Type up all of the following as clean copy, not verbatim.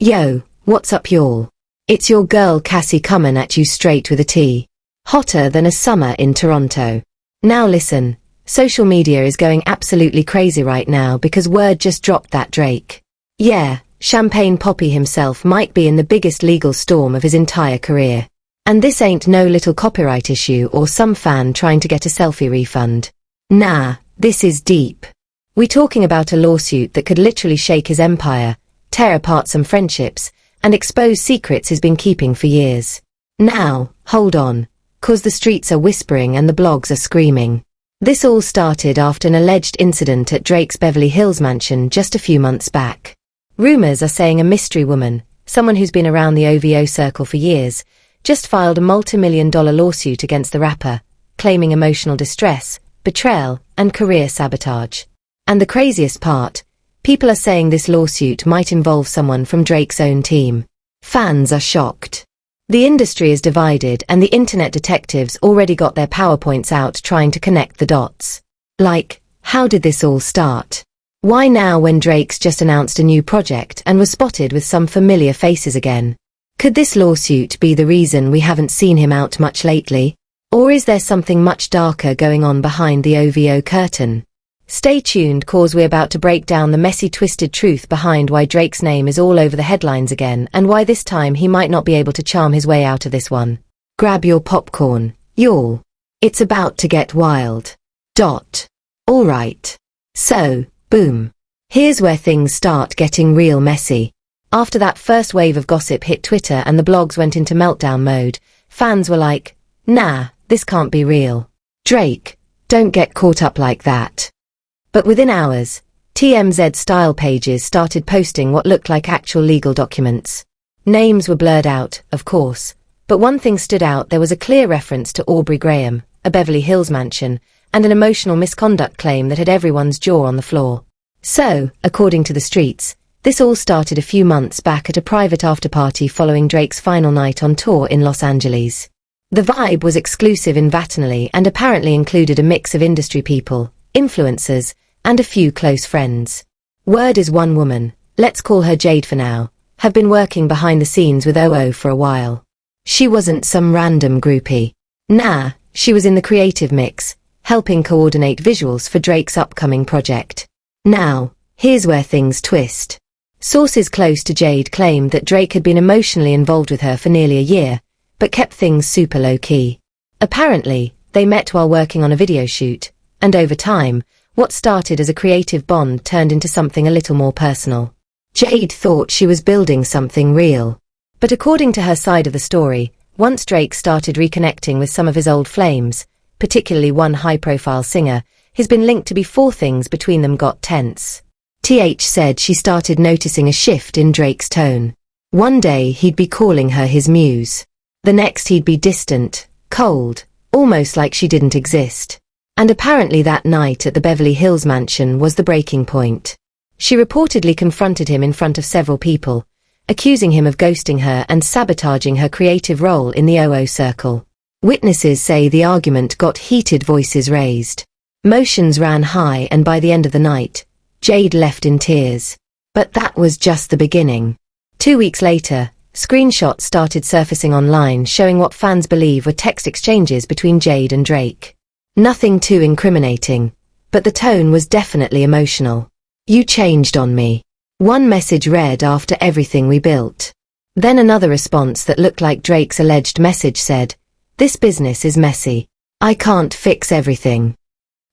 Yo, what's up y'all? It's your girl Cassie coming at you straight with a T. Hotter than a summer in Toronto. Now listen, social media is going absolutely crazy right now because word just dropped that Drake. Yeah, Champagne Poppy himself might be in the biggest legal storm of his entire career. And this ain't no little copyright issue or some fan trying to get a selfie refund. Nah, this is deep. We talking about a lawsuit that could literally shake his empire, tear apart some friendships, and expose secrets he's been keeping for years. Now, hold on, 'cause the streets are whispering and the blogs are screaming. This all started after an alleged incident at Drake's Beverly Hills mansion just a few months back. Rumors are saying a mystery woman, someone who's been around the OVO circle for years, just filed a multi-million-dollar lawsuit against the rapper, claiming emotional distress, betrayal, and career sabotage. And the craziest part, people are saying this lawsuit might involve someone from Drake's own team. Fans are shocked. The industry is divided and the internet detectives already got their PowerPoints out trying to connect the dots. Like, how did this all start? Why now when Drake's just announced a new project and was spotted with some familiar faces again? Could this lawsuit be the reason we haven't seen him out much lately? Or is there something much darker going on behind the OVO curtain? Stay tuned, 'cause we're about to break down the messy, twisted truth behind why Drake's name is all over the headlines again and why this time he might not be able to charm his way out of this one. Grab your popcorn, y'all. It's about to get wild. Alright. So, boom. Here's where things start getting real messy. After that first wave of gossip hit Twitter and the blogs went into meltdown mode, fans were like, nah, this can't be real. Drake, don't get caught up like that. But within hours, TMZ style pages started posting what looked like actual legal documents. Names were blurred out, of course, but one thing stood out: there was a clear reference to Aubrey Graham, a Beverly Hills mansion, and an emotional misconduct claim that had everyone's jaw on the floor. So, according to the streets, this all started a few months back at a private afterparty following Drake's final night on tour in Los Angeles. The vibe was exclusive in Vatinally and apparently included a mix of industry people, influencers, and a few close friends. Word is one woman, let's call her Jade for now, have been working behind the scenes with OO for a while. She wasn't some random groupie. Nah, she was in the creative mix, helping coordinate visuals for Drake's upcoming project. Now, here's where things twist. Sources close to Jade claimed that Drake had been emotionally involved with her for nearly a year, but kept things super low-key. Apparently, they met while working on a video shoot, and over time, what started as a creative bond turned into something a little more personal. Jade thought she was building something real. But according to her side of the story, once Drake started reconnecting with some of his old flames, particularly one high-profile singer, he's been linked to before things between them got tense. TH said she started noticing a shift in Drake's tone. One day he'd be calling her his muse. The next he'd be distant, cold, almost like she didn't exist. And apparently that night at the Beverly Hills mansion was the breaking point. She reportedly confronted him in front of several people, accusing him of ghosting her and sabotaging her creative role in the OO circle. Witnesses say the argument got heated, voices raised. Emotions ran high, and by the end of the night, Jade left in tears. But that was just the beginning. 2 weeks later, screenshots started surfacing online showing what fans believe were text exchanges between Jade and Drake. Nothing too incriminating, but the tone was definitely emotional. "You changed on me," one message read after everything we built. Then another response that looked like Drake's alleged message said, "This business is messy. I can't fix everything."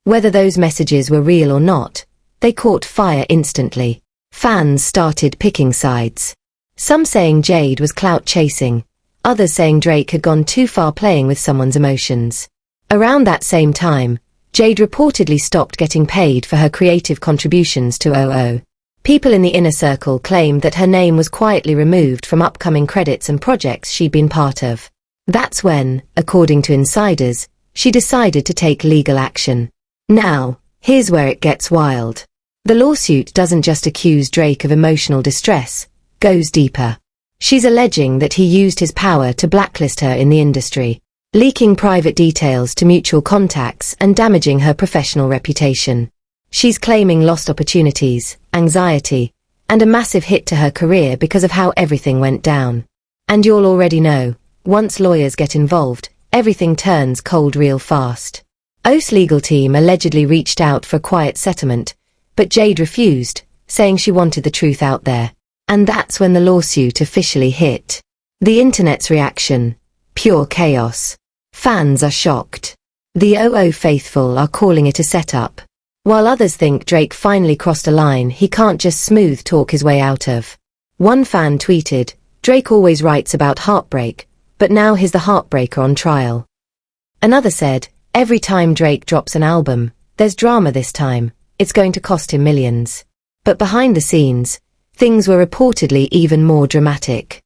Whether those messages were real or not, they caught fire instantly. Fans started picking sides. Some saying Jade was clout chasing, others saying Drake had gone too far playing with someone's emotions. Around that same time, Jade reportedly stopped getting paid for her creative contributions to OO. People in the inner circle claimed that her name was quietly removed from upcoming credits and projects she'd been part of. That's when, according to insiders, she decided to take legal action. Now, here's where it gets wild. The lawsuit doesn't just accuse Drake of emotional distress, goes deeper. She's alleging that he used his power to blacklist her in the industry, leaking private details to mutual contacts and damaging her professional reputation. She's claiming lost opportunities, anxiety, and a massive hit to her career because of how everything went down. And you'll already know, once lawyers get involved, everything turns cold real fast. O's legal team allegedly reached out for a quiet settlement, but Jade refused, saying she wanted the truth out there. And that's when the lawsuit officially hit. The internet's reaction: pure chaos. Fans are shocked. The OO faithful are calling it a setup, while others think Drake finally crossed a line he can't just smooth talk his way out of. One fan tweeted, "Drake always writes about heartbreak, but now he's the heartbreaker on trial." Another said, "Every time Drake drops an album, there's drama this time, it's going to cost him millions." But behind the scenes, things were reportedly even more dramatic.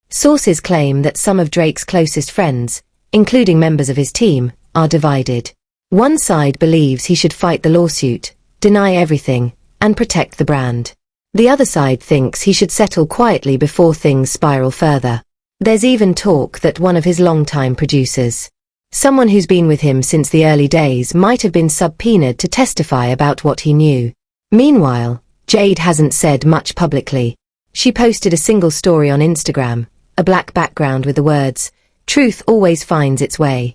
Sources claim that some of Drake's closest friends, including members of his team, are divided. One side believes he should fight the lawsuit, deny everything, and protect the brand. The other side thinks he should settle quietly before things spiral further. There's even talk that one of his longtime producers, someone who's been with him since the early days, might have been subpoenaed to testify about what he knew. Meanwhile, Jade hasn't said much publicly. She posted a single story on Instagram, a black background with the words, "Truth always finds its way."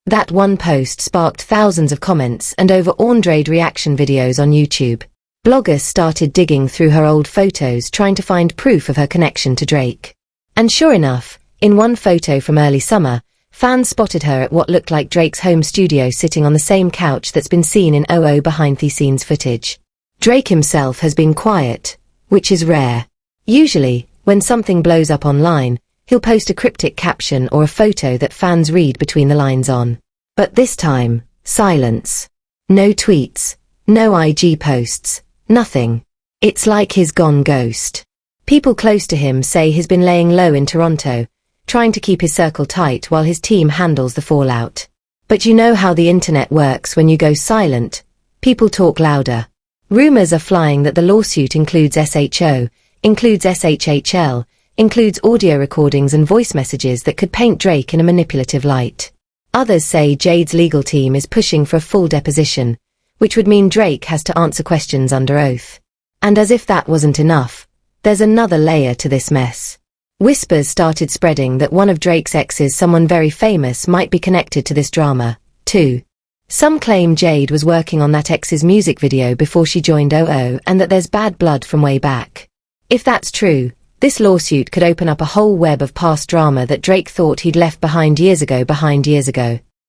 That one post sparked thousands of comments and over 100 reaction videos on YouTube. Bloggers started digging through her old photos trying to find proof of her connection to Drake. And sure enough, in one photo from early summer, fans spotted her at what looked like Drake's home studio sitting on the same couch that's been seen in OO behind-the-scenes footage. Drake himself has been quiet, which is rare. Usually, when something blows up online, he'll post a cryptic caption or a photo that fans read between the lines on. But this time, silence. No tweets, no IG posts, nothing. It's like he's gone ghost. People close to him say he's been laying low in Toronto, trying to keep his circle tight while his team handles the fallout. But you know how the internet works: when you go silent, people talk louder. Rumors are flying that the lawsuit includes SHO, includes SHHL, includes audio recordings and voice messages that could paint Drake in a manipulative light. Others say Jade's legal team is pushing for a full deposition, which would mean Drake has to answer questions under oath. And as if that wasn't enough, there's another layer to this mess. Whispers started spreading that one of Drake's exes, someone very famous, might be connected to this drama, too. Some claim Jade was working on that ex's music video before she joined OO and that there's bad blood from way back. If that's true, this lawsuit could open up a whole web of past drama that Drake thought he'd left behind years ago.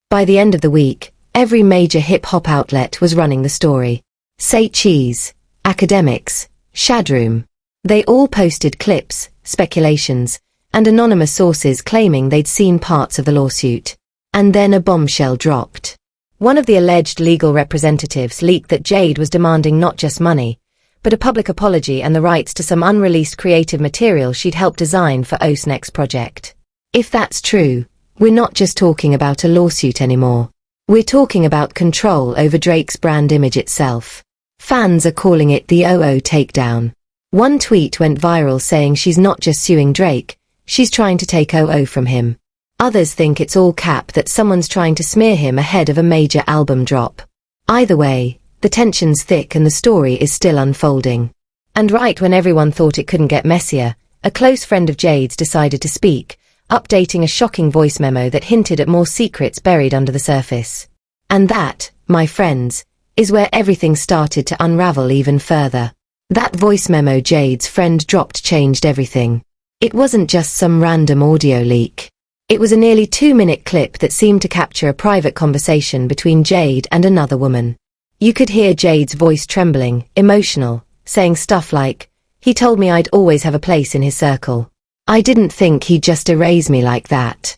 By the end of the week, every major hip-hop outlet was running the story. Say Cheese, Academics, Shadroom. They all posted clips, speculations, and anonymous sources claiming they'd seen parts of the lawsuit. And then a bombshell dropped. One of the alleged legal representatives leaked that Jade was demanding not just money, but a public apology and the rights to some unreleased creative material she'd helped design for O's next project. If that's true, we're not just talking about a lawsuit anymore. We're talking about control over Drake's brand image itself. Fans are calling it the OO takedown. One tweet went viral saying she's not just suing Drake, she's trying to take OO from him. Others think it's all cap, that someone's trying to smear him ahead of a major album drop. Either way, the tension's thick and the story is still unfolding. And right when everyone thought it couldn't get messier, a close friend of Jade's decided to speak, updating a shocking voice memo that hinted at more secrets buried under the surface. And that, my friends, is where everything started to unravel even further. That voice memo Jade's friend dropped changed everything. It wasn't just some random audio leak. It was a nearly 2-minute clip that seemed to capture a private conversation between Jade and another woman. You could hear Jade's voice trembling, emotional, saying stuff like, "He told me I'd always have a place in his circle. I didn't think he'd just erase me like that."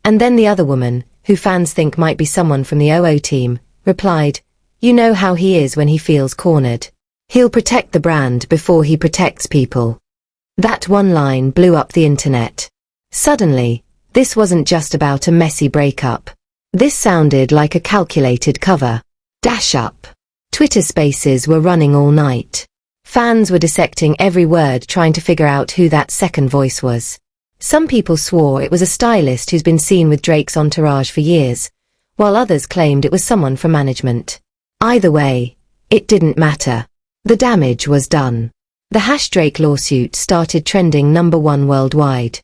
And then the other woman, who fans think might be someone from the OO team, replied, "You know how he is when he feels cornered. He'll protect the brand before he protects people." That one line blew up the internet. Suddenly, this wasn't just about a messy breakup. This sounded like a calculated cover. Dash up. Twitter spaces were running all night. Fans were dissecting every word, trying to figure out who that second voice was. Some people swore it was a stylist who's been seen with Drake's entourage for years, while others claimed it was someone from management. Either way, it didn't matter. The damage was done. The #Drake lawsuit started trending #1 worldwide.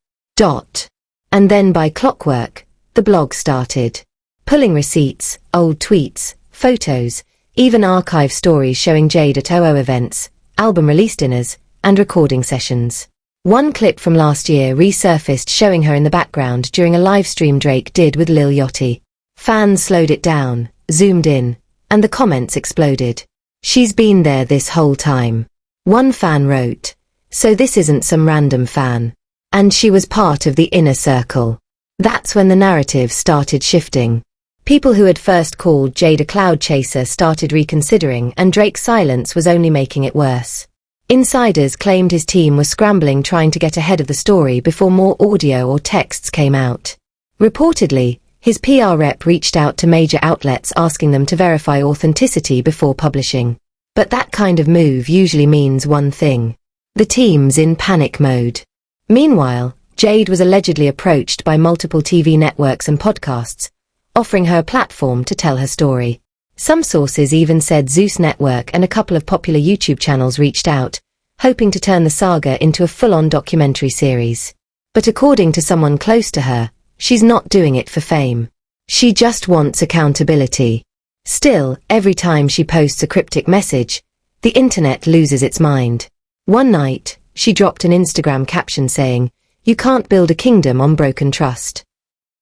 And then by clockwork, the blog started. Pulling receipts, old tweets, photos, even archive stories showing Jade at OO events, album release dinners, and recording sessions. One clip from last year resurfaced showing her in the background during a live stream Drake did with Lil Yachty. Fans slowed it down, zoomed in, and the comments exploded. "She's been there this whole time." One fan wrote, "So this isn't some random fan. And she was part of the inner circle." That's when the narrative started shifting. People who had first called Jade a cloud chaser started reconsidering, and Drake's silence was only making it worse. Insiders claimed his team was scrambling trying to get ahead of the story before more audio or texts came out. Reportedly, his PR rep reached out to major outlets asking them to verify authenticity before publishing. But that kind of move usually means one thing: the team's in panic mode. Meanwhile, Jade was allegedly approached by multiple TV networks and podcasts, offering her a platform to tell her story. Some sources even said Zeus Network and a couple of popular YouTube channels reached out, hoping to turn the saga into a full-on documentary series. But according to someone close to her, she's not doing it for fame. She just wants accountability. Still, every time she posts a cryptic message, the internet loses its mind. One night, she dropped an Instagram caption saying, "You can't build a kingdom on broken trust."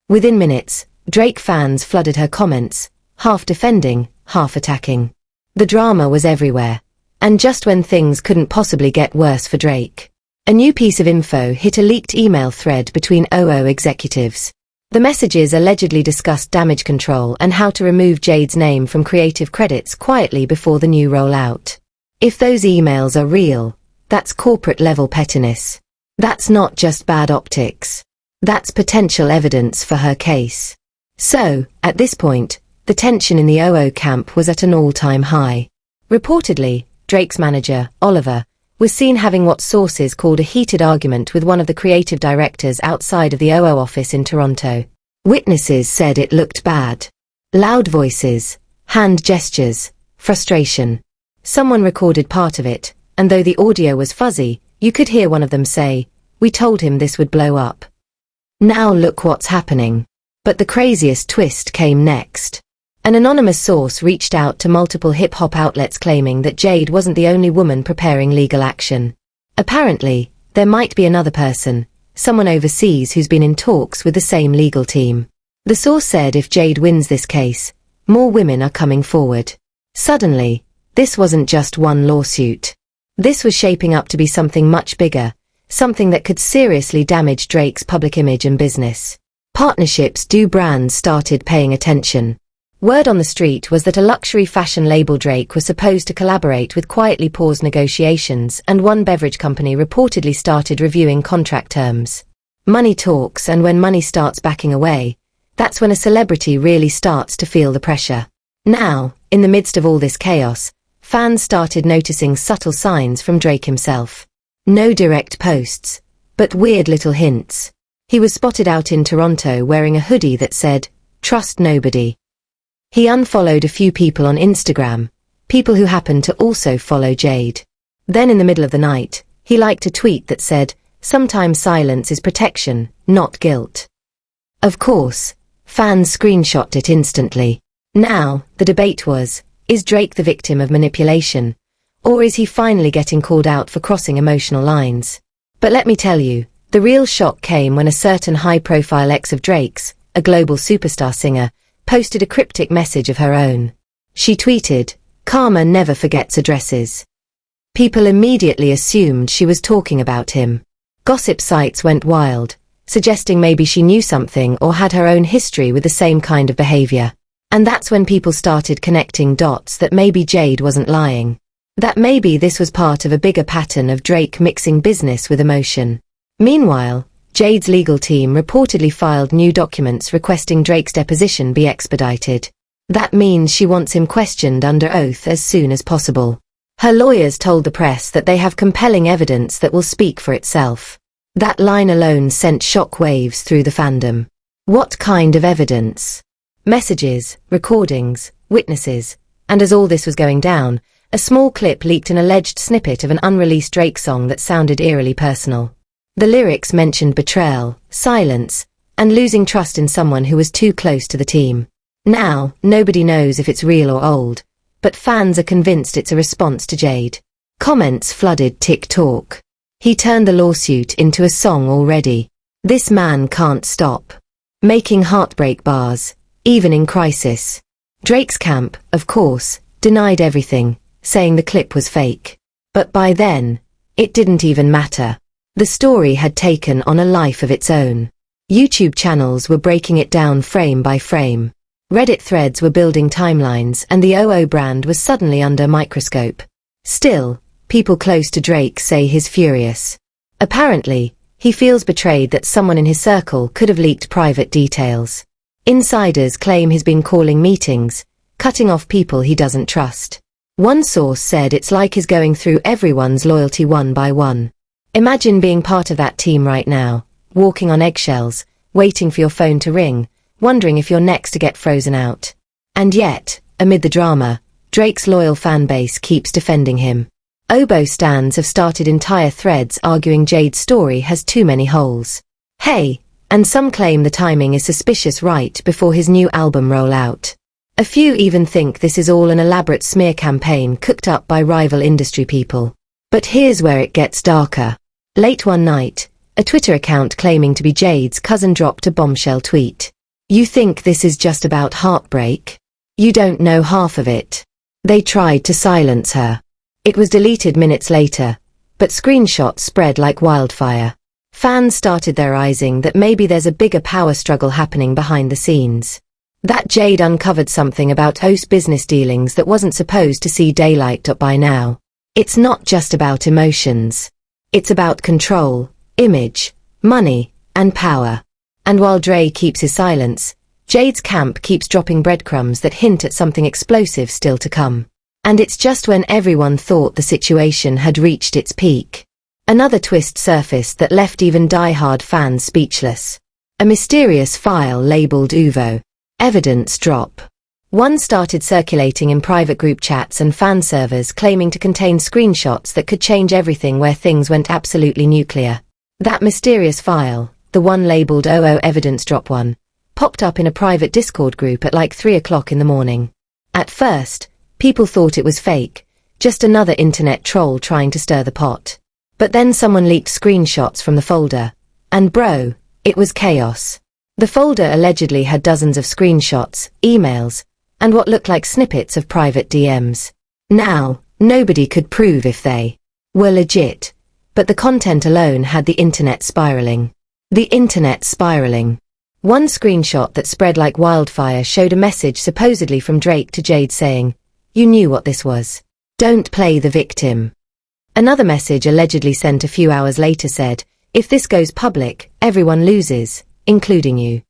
Within minutes, Drake fans flooded her comments, half defending, half attacking. The drama was everywhere. And just when things couldn't possibly get worse for Drake, a new piece of info hit a leaked email thread between OO executives. The messages allegedly discussed damage control and how to remove Jade's name from creative credits quietly before the new rollout. If those emails are real, that's corporate-level pettiness. That's not just bad optics. That's potential evidence for her case. So, at this point, the tension in the OO camp was at an all-time high. Reportedly, Drake's manager, Oliver, was seen having what sources called a heated argument with one of the creative directors outside of the OO office in Toronto. Witnesses said it looked bad. Loud voices, hand gestures, frustration. Someone recorded part of it, and though the audio was fuzzy, you could hear one of them say, "We told him this would blow up. Now look what's happening." But the craziest twist came next. An anonymous source reached out to multiple hip-hop outlets claiming that Jade wasn't the only woman preparing legal action. Apparently, there might be another person, someone overseas who's been in talks with the same legal team. The source said if Jade wins this case, more women are coming forward. Suddenly, this wasn't just one lawsuit. This was shaping up to be something much bigger, something that could seriously damage Drake's public image and business. Partnerships brands started paying attention. Word on the street was that a luxury fashion label Drake was supposed to collaborate with quietly paused negotiations, and one beverage company reportedly started reviewing contract terms. Money talks, and when money starts backing away, that's when a celebrity really starts to feel the pressure. Now, in the midst of all this chaos, fans started noticing subtle signs from Drake himself. No direct posts, but weird little hints. He was spotted out in Toronto wearing a hoodie that said, "Trust nobody." He unfollowed a few people on Instagram, people who happened to also follow Jade. Then in the middle of the night, he liked a tweet that said, "Sometimes silence is protection, not guilt." Of course, fans screenshot it instantly. Now, the debate was, is Drake the victim of manipulation? Or is he finally getting called out for crossing emotional lines? But let me tell you, the real shock came when a certain high-profile ex of Drake's, a global superstar singer, posted a cryptic message of her own. She tweeted, "Karma never forgets addresses." People immediately assumed she was talking about him. Gossip sites went wild, suggesting maybe she knew something or had her own history with the same kind of behavior. And that's when people started connecting dots that maybe Jade wasn't lying. That maybe this was part of a bigger pattern of Drake mixing business with emotion. Meanwhile, Jade's legal team reportedly filed new documents requesting Drake's deposition be expedited. That means she wants him questioned under oath as soon as possible. Her lawyers told the press that they have compelling evidence that will speak for itself. That line alone sent shock waves through the fandom. What kind of evidence? Messages, recordings, witnesses, and as all this was going down, A small clip leaked an alleged snippet of an unreleased Drake song that sounded eerily personal. The lyrics mentioned betrayal, silence, and losing trust in someone who was too close to the team. Now, nobody knows if it's real or old, but fans are convinced it's a response to Jade. Comments flooded TikTok. He turned the lawsuit into a song already. This man can't stop. Making heartbreak bars, even in crisis. Drake's camp, of course, denied everything, saying the clip was fake. But by then, it didn't even matter. The story had taken on a life of its own. YouTube channels were breaking it down frame by frame. Reddit threads were building timelines, and the OO brand was suddenly under a microscope. Still, people close to Drake say he's furious. Apparently, he feels betrayed that someone in his circle could have leaked private details. Insiders claim he's been calling meetings, cutting off people he doesn't trust. One source said it's like he's going through everyone's loyalty one by one. Imagine being part of that team right now, walking on eggshells, waiting for your phone to ring, wondering if you're next to get frozen out. And yet, amid the drama, Drake's loyal fan base keeps defending him. Oboe stans have started entire threads arguing Jade's story has too many holes. Hey, and some claim the timing is suspicious right before his new album rollout. A few even think this is all an elaborate smear campaign cooked up by rival industry people. But here's where it gets darker. Late one night, a Twitter account claiming to be Jade's cousin dropped a bombshell tweet. You think this is just about heartbreak? You don't know half of it. They tried to silence her. It was deleted minutes later, but screenshots spread like wildfire. Fans started theorizing that maybe there's a bigger power struggle happening behind the scenes. That Jade uncovered something about OO's business dealings that wasn't supposed to see daylight by now. It's not just about emotions. It's about control, image, money, and power. And while Dre keeps his silence, Jade's camp keeps dropping breadcrumbs that hint at something explosive still to come. And it's just when everyone thought the situation had reached its peak. Another twist surfaced that left even die-hard fans speechless. A mysterious file labeled UVO. Evidence drop. One started circulating in private group chats and fan servers claiming to contain screenshots that could change everything where things went absolutely nuclear. That mysterious file, the one labeled OO Evidence Drop 1, popped up in a private Discord group at like 3 o'clock in the morning. At first, people thought it was fake, just another internet troll trying to stir the pot. But then someone leaked screenshots from the folder, and bro, it was chaos. The folder allegedly had dozens of screenshots, emails, and what looked like snippets of private DMs. Now, nobody could prove if they were legit, but the content alone had the internet spiraling. The internet spiraling. One screenshot that spread like wildfire showed a message supposedly from Drake to Jade saying, "You knew what this was. Don't play the victim." Another message allegedly sent a few hours later said, "If this goes public, everyone loses, including you."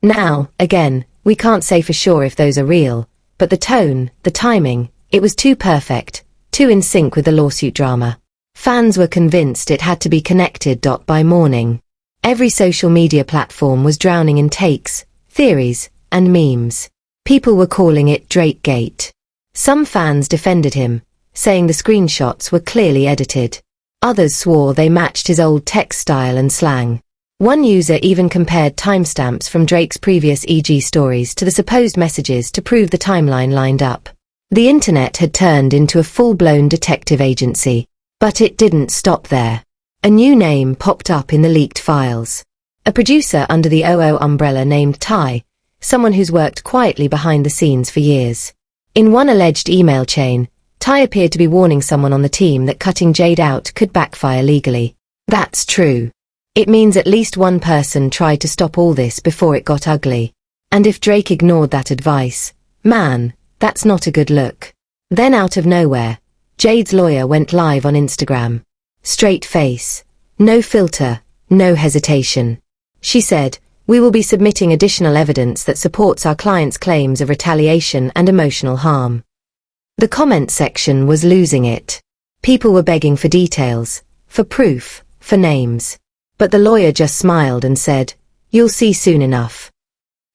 Now, again, we can't say for sure if those are real, but the tone, the timing, it was too perfect, too in sync with the lawsuit drama. Fans were convinced it had to be connected. By morning, every social media platform was drowning in takes, theories, and memes. People were calling it Drakegate. Some fans defended him, saying the screenshots were clearly edited. Others swore they matched his old text style and slang. One user even compared timestamps from Drake's previous EG stories to the supposed messages to prove the timeline lined up. The internet had turned into a full-blown detective agency. But it didn't stop there. A new name popped up in the leaked files. A producer under the OO umbrella named Ty, someone who's worked quietly behind the scenes for years. In one alleged email chain, Ty appeared to be warning someone on the team that cutting Jade out could backfire legally. That's true. It means at least one person tried to stop all this before it got ugly. And if Drake ignored that advice, man, that's not a good look. Then out of nowhere, Jade's lawyer went live on Instagram. Straight face. No filter, no hesitation. She said, "We will be submitting additional evidence that supports our client's claims of retaliation and emotional harm." The comment section was losing it. People were begging for details, for proof, for names. But the lawyer just smiled and said, "You'll see soon enough."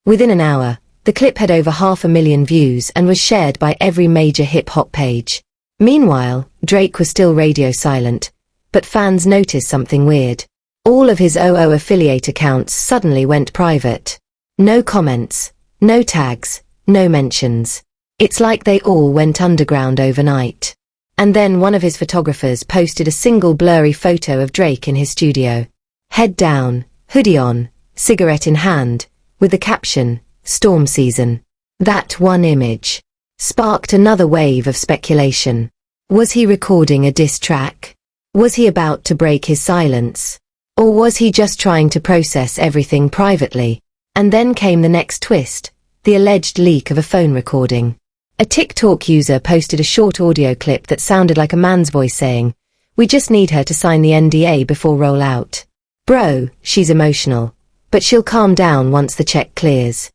Within an hour, the clip had over 500,000 views and was shared by every major hip-hop page. Meanwhile, Drake was still radio silent, but fans noticed something weird. All of his OO affiliate accounts suddenly went private. No comments, no tags, no mentions. It's like they all went underground overnight. And then one of his photographers posted a single blurry photo of Drake in his studio. Head down, hoodie on, cigarette in hand, with the caption, "Storm Season." That one image sparked another wave of speculation. Was he recording a diss track? Was he about to break his silence? Or was he just trying to process everything privately? And then came the next twist, the alleged leak of a phone recording. A TikTok user posted a short audio clip that sounded like a man's voice saying, "We just need her to sign the NDA before rollout. Bro, she's emotional, but she'll calm down once the check clears."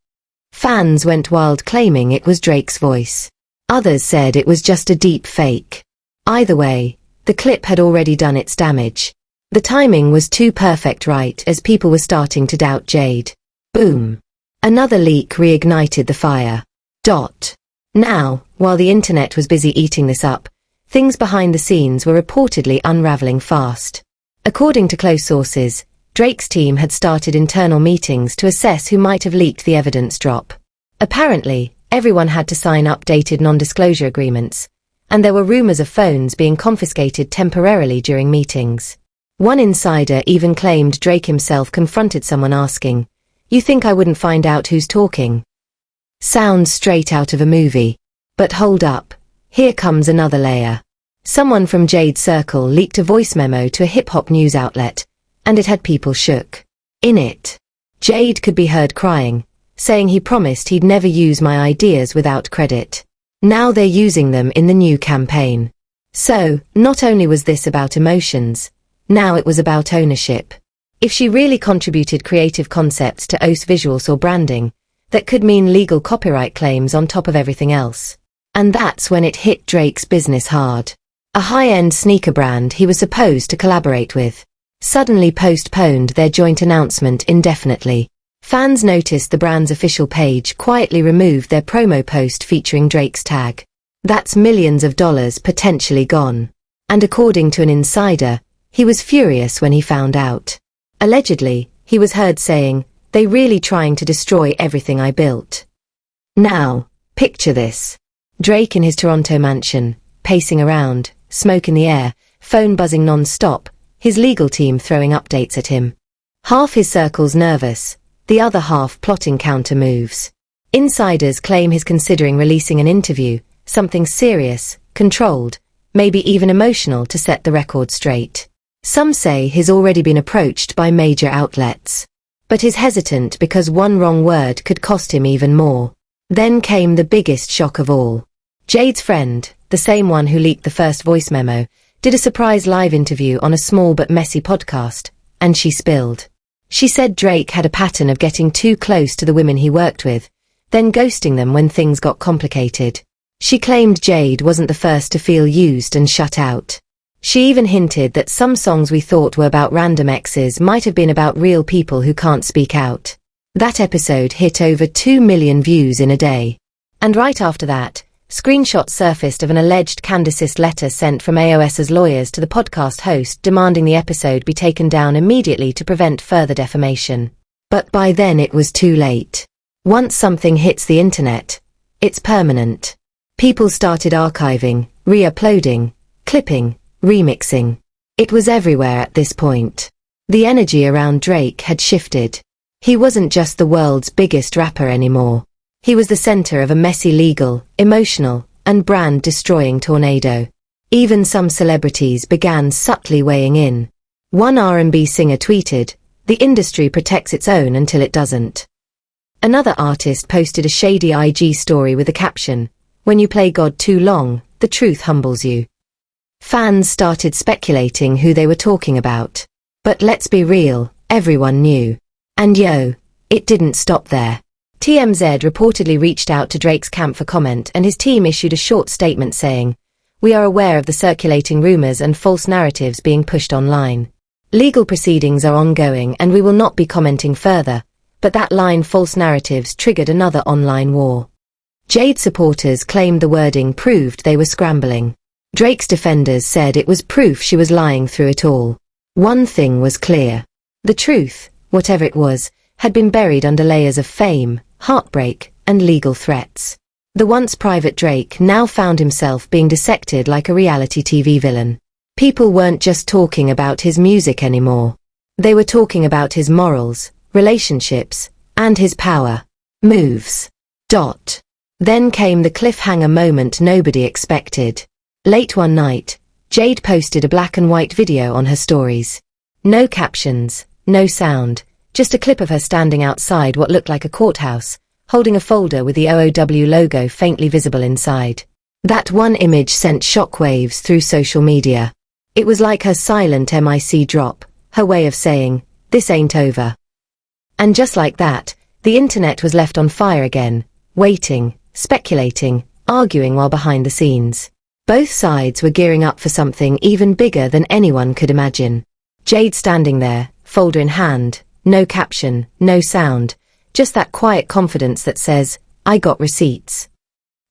Fans went wild claiming it was Drake's voice. Others said it was just a deep fake. Either way, the clip had already done its damage. The timing was too perfect right as people were starting to doubt Jade. Boom. Another leak reignited the fire. Now, while the internet was busy eating this up, things behind the scenes were reportedly unraveling fast. According to close sources, Drake's team had started internal meetings to assess who might have leaked the evidence drop. Apparently, everyone had to sign updated non-disclosure agreements, and there were rumors of phones being confiscated temporarily during meetings. One insider even claimed Drake himself confronted someone asking, "You think I wouldn't find out who's talking?" Sounds straight out of a movie. But hold up, here comes another layer. Someone from Jade's circle leaked a voice memo to a hip-hop news outlet, and it had people shook. In it, Jade could be heard crying, saying he promised he'd never use my ideas without credit. Now they're using them in the new campaign. So, not only was this about emotions, now it was about ownership. If she really contributed creative concepts to OS visuals or branding, that could mean legal copyright claims on top of everything else. And that's when it hit Drake's business hard. A high-end sneaker brand he was supposed to collaborate with suddenly postponed their joint announcement indefinitely. Fans noticed the brand's official page quietly removed their promo post featuring Drake's tag. That's millions of dollars potentially gone. And according to an insider, he was furious when he found out. Allegedly, he was heard saying, "They really trying to destroy everything I built." Now, picture this. Drake in his Toronto mansion, pacing around, smoke in the air, phone buzzing non-stop, his legal team throwing updates at him. Half his circle's nervous, the other half plotting counter moves. Insiders claim he's considering releasing an interview, something serious, controlled, maybe even emotional to set the record straight. Some say he's already been approached by major outlets. But he's hesitant because one wrong word could cost him even more. Then came the biggest shock of all. Jade's friend, the same one who leaked the first voice memo, did a surprise live interview on a small but messy podcast, and she spilled. She said Drake had a pattern of getting too close to the women he worked with, then ghosting them when things got complicated. She claimed Jade wasn't the first to feel used and shut out. She even hinted that some songs we thought were about random exes might have been about real people who can't speak out. That episode hit over 2 million views in a day. And right after that, screenshots surfaced of an alleged Candaceist letter sent from AOS's lawyers to the podcast host demanding the episode be taken down immediately to prevent further defamation. But by then it was too late. Once something hits the internet, it's permanent. People started archiving, re-uploading, clipping, remixing. It was everywhere at this point. The energy around Drake had shifted. He wasn't just the world's biggest rapper anymore. He was the center of a messy legal, emotional, and brand-destroying tornado. Even some celebrities began subtly weighing in. One R&B singer tweeted, "The industry protects its own until it doesn't." Another artist posted a shady IG story with the caption, "When you play God too long, the truth humbles you." Fans started speculating who they were talking about. But let's be real, everyone knew. And it didn't stop there. TMZ reportedly reached out to Drake's camp for comment and his team issued a short statement saying, "We are aware of the circulating rumors and false narratives being pushed online. Legal proceedings are ongoing and we will not be commenting further," but that line "false narratives" triggered another online war. Jade supporters claimed the wording proved they were scrambling. Drake's defenders said it was proof she was lying through it all. One thing was clear. The truth, whatever it was, had been buried under layers of fame, heartbreak, and legal threats. The once private Drake now found himself being dissected like a reality TV villain. People weren't just talking about his music anymore. They were talking about his morals, relationships, and his power moves. Then came the cliffhanger moment nobody expected. Late one night, Jade posted a black and white video on her stories. No captions, no sound, just a clip of her standing outside what looked like a courthouse, holding a folder with the OOW logo faintly visible inside. That one image sent shockwaves through social media. It was like her silent MIC drop, her way of saying, "This ain't over." And just like that, the internet was left on fire again, waiting, speculating, arguing while behind the scenes. Both sides were gearing up for something even bigger than anyone could imagine. Jade standing there, folder in hand, no caption, no sound, just that quiet confidence that says, "I got receipts."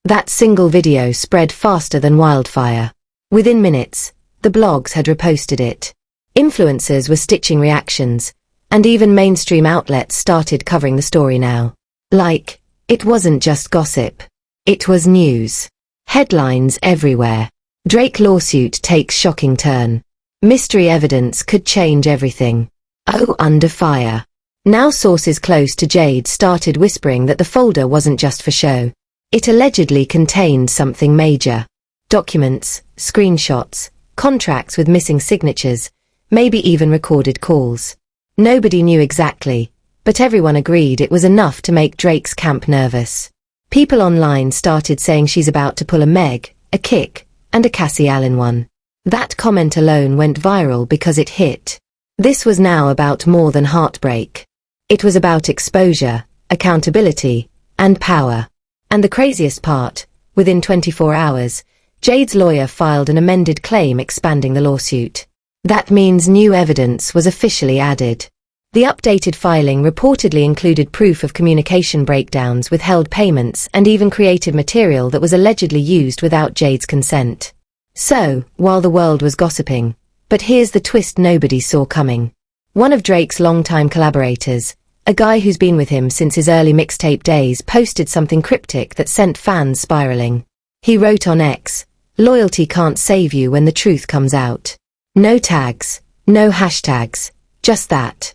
That single video spread faster than wildfire. Within minutes, the blogs had reposted it. Influencers were stitching reactions, and even mainstream outlets started covering the story now. Like, it wasn't just gossip. It was news. Headlines everywhere. Drake lawsuit takes shocking turn. Mystery evidence could change everything. Oh, under fire. Now sources close to Jade started whispering that the folder wasn't just for show. It allegedly contained something major. Documents, screenshots, contracts with missing signatures, maybe even recorded calls. Nobody knew exactly, but everyone agreed it was enough to make Drake's camp nervous. People online started saying she's about to pull a Meg, a Kick, and a Cassie Allen one. That comment alone went viral because it hit. This was now about more than heartbreak. It was about exposure, accountability, and power. And the craziest part, within 24 hours, Jade's lawyer filed an amended claim expanding the lawsuit. That means new evidence was officially added. The updated filing reportedly included proof of communication breakdowns, withheld payments, and even creative material that was allegedly used without Jade's consent. So, while the world was gossiping, but here's the twist nobody saw coming. One of Drake's longtime collaborators, a guy who's been with him since his early mixtape days, posted something cryptic that sent fans spiraling. He wrote on X, "Loyalty can't save you when the truth comes out." No tags, no hashtags, just that.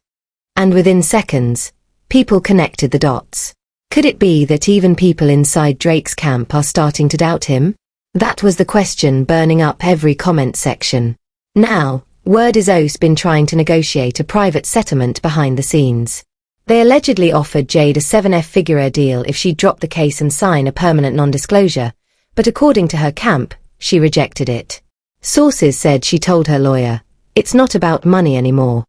And within seconds, people connected the dots. Could it be that even people inside Drake's camp are starting to doubt him? That was the question burning up every comment section. Now, word is O's been trying to negotiate a private settlement behind the scenes. They allegedly offered Jade a 7-figure deal if she dropped the case and sign a permanent non-disclosure, but according to her camp, she rejected it. Sources said she told her lawyer, "It's not about money anymore."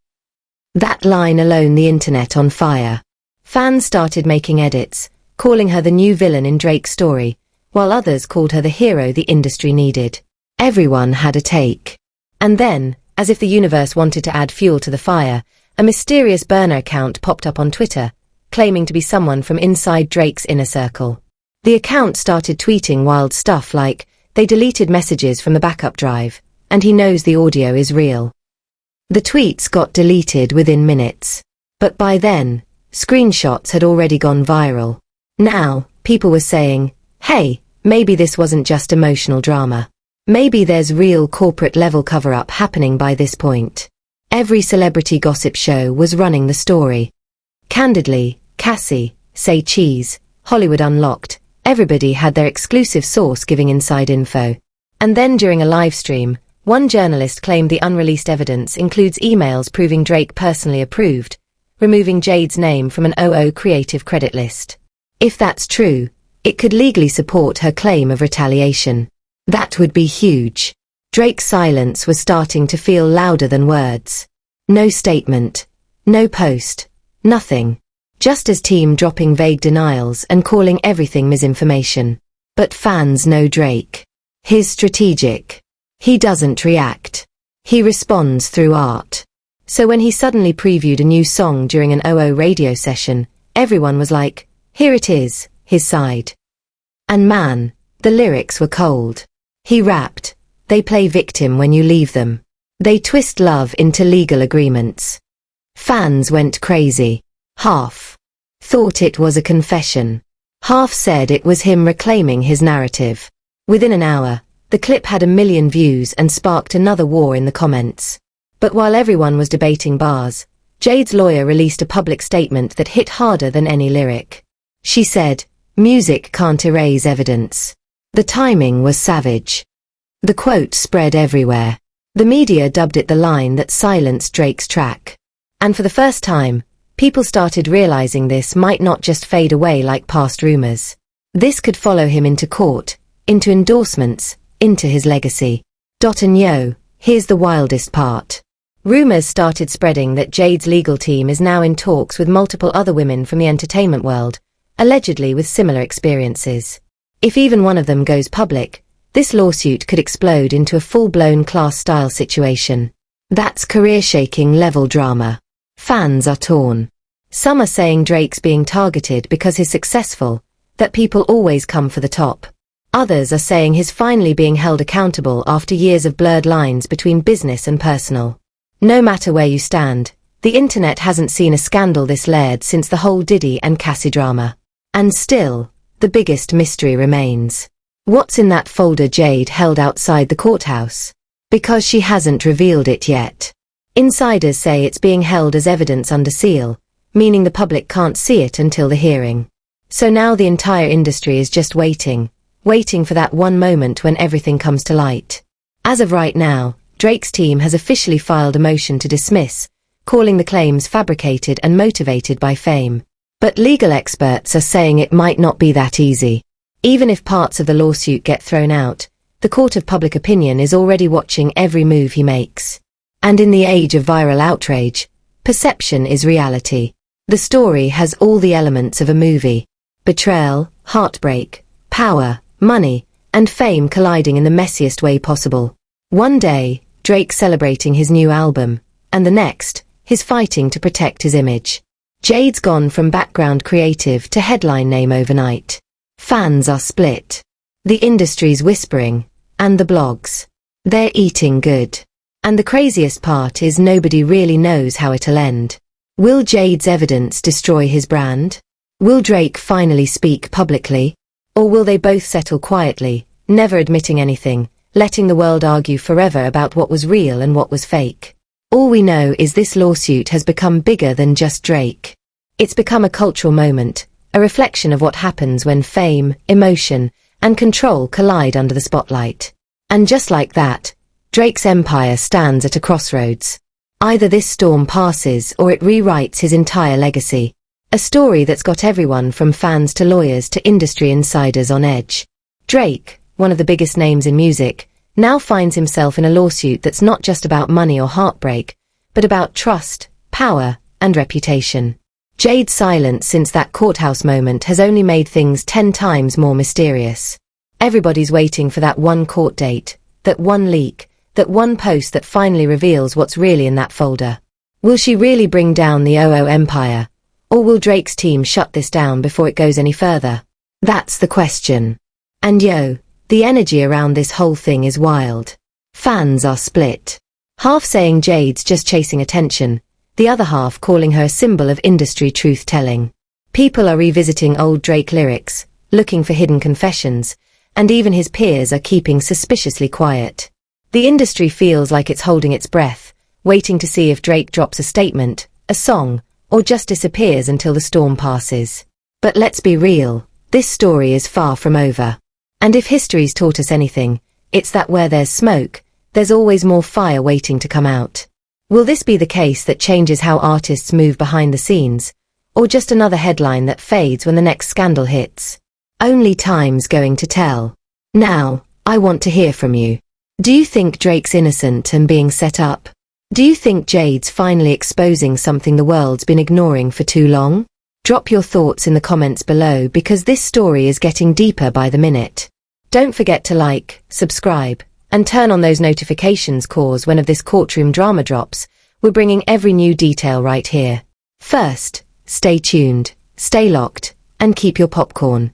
That line alone the internet on fire. Fans started making edits, calling her the new villain in Drake's story, while others called her the hero the industry needed. Everyone had a take. And then, as if the universe wanted to add fuel to the fire, a mysterious burner account popped up on Twitter, claiming to be someone from inside Drake's inner circle. The account started tweeting wild stuff like, they deleted messages from the backup drive, and he knows the audio is real. The tweets got deleted within minutes. But by then, screenshots had already gone viral. Now, people were saying, hey, maybe this wasn't just emotional drama. Maybe there's real corporate-level cover-up happening by this point. Every celebrity gossip show was running the story. Candidly, Cassie, Say Cheese, Hollywood Unlocked, everybody had their exclusive source giving inside info. And then during a live stream, one journalist claimed the unreleased evidence includes emails proving Drake personally approved, removing Jade's name from an OO creative credit list. If that's true, it could legally support her claim of retaliation. That would be huge. Drake's silence was starting to feel louder than words. No statement, no post, nothing. Just his team dropping vague denials and calling everything misinformation. But fans know Drake. He's strategic. He doesn't react. He responds through art. So when he suddenly previewed a new song during an OO radio session, everyone was like, here it is, his side. And man, the lyrics were cold. He rapped, They play victim when you leave them. They twist love into legal agreements. Fans went crazy. Half thought it was a confession. Half said it was him reclaiming his narrative. Within an hour, the clip had 1 million views and sparked another war in the comments. But while everyone was debating bars, Jade's lawyer released a public statement that hit harder than any lyric. She said, "Music can't erase evidence." The timing was savage. The quote spread everywhere. The media dubbed it the line that silenced Drake's track. And for the first time, people started realizing this might not just fade away like past rumors. This could follow him into court, into endorsements, into his legacy. And yo, here's the wildest part. Rumors started spreading that Jade's legal team is now in talks with multiple other women from the entertainment world, allegedly with similar experiences. If even one of them goes public, this lawsuit could explode into a full-blown class-style situation. That's career-shaking level drama. Fans are torn. Some are saying Drake's being targeted because he's successful, that people always come for the top. Others are saying he's finally being held accountable after years of blurred lines between business and personal. No matter where you stand, the internet hasn't seen a scandal this layered since the whole Diddy and Cassie drama. And still, the biggest mystery remains. What's in that folder Jade held outside the courthouse? Because she hasn't revealed it yet. Insiders say it's being held as evidence under seal, meaning the public can't see it until the hearing. So now the entire industry is just waiting for that one moment when everything comes to light. As of right now, Drake's team has officially filed a motion to dismiss, calling the claims fabricated and motivated by fame. But legal experts are saying it might not be that easy. Even if parts of the lawsuit get thrown out, the court of public opinion is already watching every move he makes. And in the age of viral outrage, perception is reality. The story has all the elements of a movie. Betrayal, heartbreak, power, money, and fame colliding in the messiest way possible. One day, Drake celebrating his new album, and the next, he's fighting to protect his image. Jade's gone from background creative to headline name overnight. Fans are split. The industry's whispering, and the blogs. They're eating good. And the craziest part is nobody really knows how it'll end. Will Jade's evidence destroy his brand? Will Drake finally speak publicly? Or will they both settle quietly, never admitting anything, letting the world argue forever about what was real and what was fake? All we know is this lawsuit has become bigger than just Drake. It's become a cultural moment, a reflection of what happens when fame, emotion, and control collide under the spotlight. And just like that, Drake's empire stands at a crossroads. Either this storm passes or it rewrites his entire legacy. A story that's got everyone from fans to lawyers to industry insiders on edge. Drake, one of the biggest names in music, now finds himself in a lawsuit that's not just about money or heartbreak, but about trust, power, and reputation. Jade's silence since that courthouse moment has only made things 10 times more mysterious. Everybody's waiting for that one court date, that one leak, that one post that finally reveals what's really in that folder. Will she really bring down the OO empire? Or will Drake's team shut this down before it goes any further? That's the question. And yo, the energy around this whole thing is wild. Fans are split. Half saying Jade's just chasing attention, the other half calling her a symbol of industry truth-telling. People are revisiting old Drake lyrics, looking for hidden confessions, and even his peers are keeping suspiciously quiet. The industry feels like it's holding its breath, waiting to see if Drake drops a statement, a song, or just disappears until the storm passes. But let's be real, this story is far from over. And if history's taught us anything, it's that where there's smoke, there's always more fire waiting to come out. Will this be the case that changes how artists move behind the scenes, or just another headline that fades when the next scandal hits? Only time's going to tell. Now, I want to hear from you. Do you think Drake's innocent and being set up? Do you think Jade's finally exposing something the world's been ignoring for too long? Drop your thoughts in the comments below because this story is getting deeper by the minute. Don't forget to like, subscribe, and turn on those notifications cause when this courtroom drama drops, we're bringing every new detail right here. First, stay tuned, stay locked, and keep your popcorn.